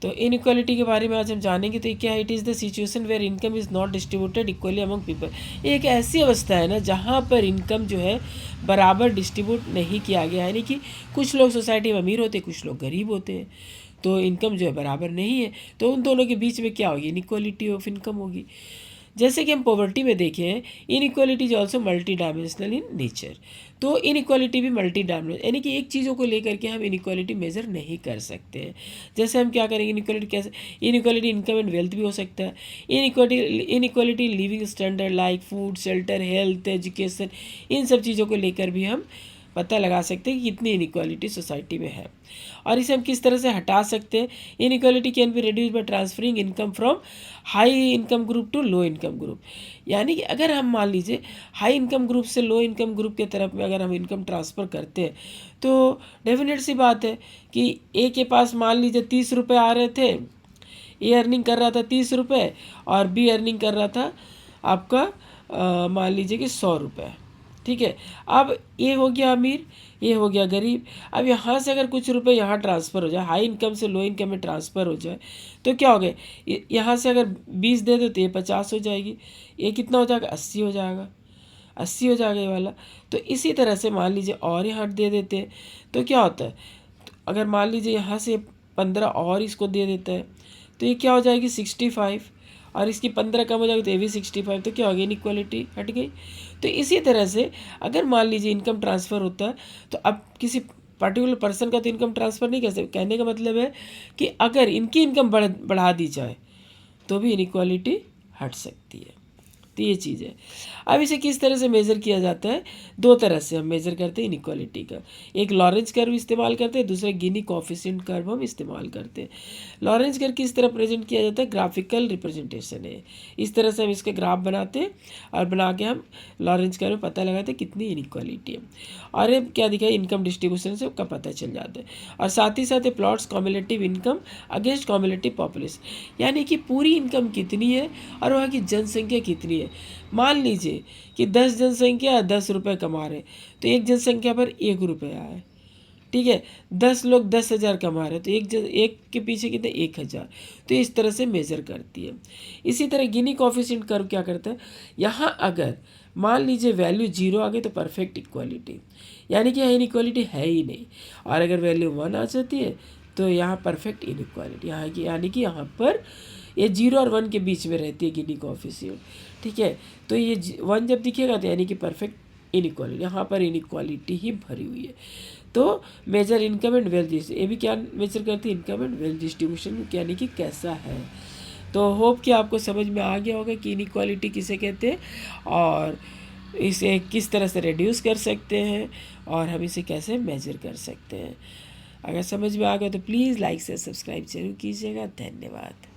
तो इनइक्वालिटी के बारे में आज हम जानेंगे। तो क्या, it is the situation where income is not distributed equally among people. ये एक ऐसी अवस्था है ना जहाँ पर इनकम जो है बराबर डिस्ट्रीब्यूट नहीं किया गया है, यानी कि कुछ लोग सोसाइटी में अमीर होते हैं, कुछ लोग गरीब होते हैं, तो इनकम जो है बराबर नहीं है, तो उन दोनों के बीच में क्या होगी, इनइक्वालिटी ऑफ इनकम होगी। जैसे कि हम पॉवर्टी में देखें, inequality is also multi dimensional in nature. तो इनइक्वालिटी भी मल्टी डायमेंशनल, यानी कि एक चीज़ों को लेकर के हम इनइक्वालिटी मेजर नहीं कर सकते हैं। जैसे हम क्या करेंगे, इनइक्वालिटी कैसे, इनइक्वालिटी इनकम एंड वेल्थ भी हो सकता है, inequality living standard like food, shelter, health, education, इन सब चीज़ों को लेकर भी हम पता लगा सकते हैं कि कितनी इनइक्वालिटी सोसाइटी में है और इसे हम किस तरह से हटा सकते हैं। Inequality can be reduce by transferring income from high income group to low income group. यानी कि अगर हम मान लीजिए हाई इनकम ग्रुप से लो इनकम ग्रुप के तरफ में अगर हम इनकम ट्रांसफ़र करते हैं तो डेफिनेट सी बात है कि ए के पास मान लीजिए 30 रुपये आ रहे थे, ए अर्निंग कर रहा था 30 रुपये और बी अर्निंग कर रहा था आपका मान लीजिए कि 100 रुपये। ठीक है, अब ये हो गया अमीर, ये हो गया गरीब। अब यहाँ से अगर कुछ रुपए यहाँ ट्रांसफ़र हो जाए, हाई इनकम से लो इनकम में ट्रांसफ़र हो जाए, तो क्या हो गया, यहाँ से अगर 20 दे दो तो ये 50 हो जाएगी, ये कितना हो जाएगा, 80 हो जाएगा, 80 हो जाएगा ये वाला। तो इसी तरह से मान लीजिए और यहाँ दे देते हैं तो क्या होता है, तो अगर मान लीजिए यहाँ से 15 और इसको दे देता है तो ये क्या हो जाएगी 65, और इसकी 15 कम हो जाएगी तो ये भी 65, तो क्या हो गई, इनइक्वालिटी हट गई। तो इसी तरह से अगर मान लीजिए इनकम ट्रांसफ़र होता है तो अब किसी पर्टिकुलर पर्सन का तो इनकम ट्रांसफ़र नहीं कर सकते। कहने का मतलब है कि अगर इनकी इनकम बढ़ा दी जाए तो भी इनइक्वालिटी हट सकती है। तो ये चीज़ है। अब इसे किस तरह से मेज़र किया जाता है, दो तरह से हम मेज़र करते हैं इनइक्वालिटी का। एक लॉरेंज कर्व इस्तेमाल करते हैं, दूसरा गिनी कोएफिशिएंट कर्व हम इस्तेमाल करते हैं। लॉरेंज कर्व किस तरह प्रेजेंट किया जाता है, ग्राफिकल रिप्रेजेंटेशन है। इस तरह से हम इसके ग्राफ बनाते हैं और बना के हम लॉरेंज कर्व में पता लगाते हैं कितनी इनइक्वालिटी है, और ये क्या दिखा है, इनकम डिस्ट्रीब्यूशन से उसका पता चल जाता है। और साथ ही साथ plots cumulative income against cumulative population, यानी कि पूरी इनकम कितनी है और वहाँ की जनसंख्या कितनी है। मान लीजिए कि 10 जनसंख्या 10 रुपये कमा रहे तो एक जनसंख्या पर 1 रुपया है। ठीक है, 10 लोग 10,000 कमा रहे तो एक के पीछे कितने, 1,000। तो इस तरह से मेज़र करती है। इसी तरह गिनी कोएफिशिएंट कर्व क्या करता है, यहाँ अगर मान लीजिए वैल्यू 0 आ गई तो परफेक्ट इक्वालिटी, यानी कि यहाँ इनइक्वालिटी है ही नहीं, और अगर वैल्यू 1 आ जाती है तो यहाँ परफेक्ट इनइक्वालिटी, यहाँ की यानी कि यहाँ पर ये 0 और 1 के बीच में रहती है गिनी कोएफिशिएंट। ठीक है, तो ये 1 जब दिखेगा तो यानी कि परफेक्ट इनइक्वालिटी, यहाँ पर इनइक्वालिटी ही भरी हुई है। तो मेजर इनकम एंड वेल्थ, ये भी क्या मेजर करती है, इनकम एंड वेल्थ डिस्ट्रीब्यूशन, यानी कि कैसा है। तो होप कि आपको समझ में आ गया होगा कि इनइक्वालिटी किसे कहते हैं और इसे किस तरह से रिड्यूस कर सकते हैं और हम इसे कैसे मेजर कर सकते हैं। अगर समझ में आ गया तो प्लीज़ लाइक से सब्सक्राइब जरूर कीजिएगा। धन्यवाद।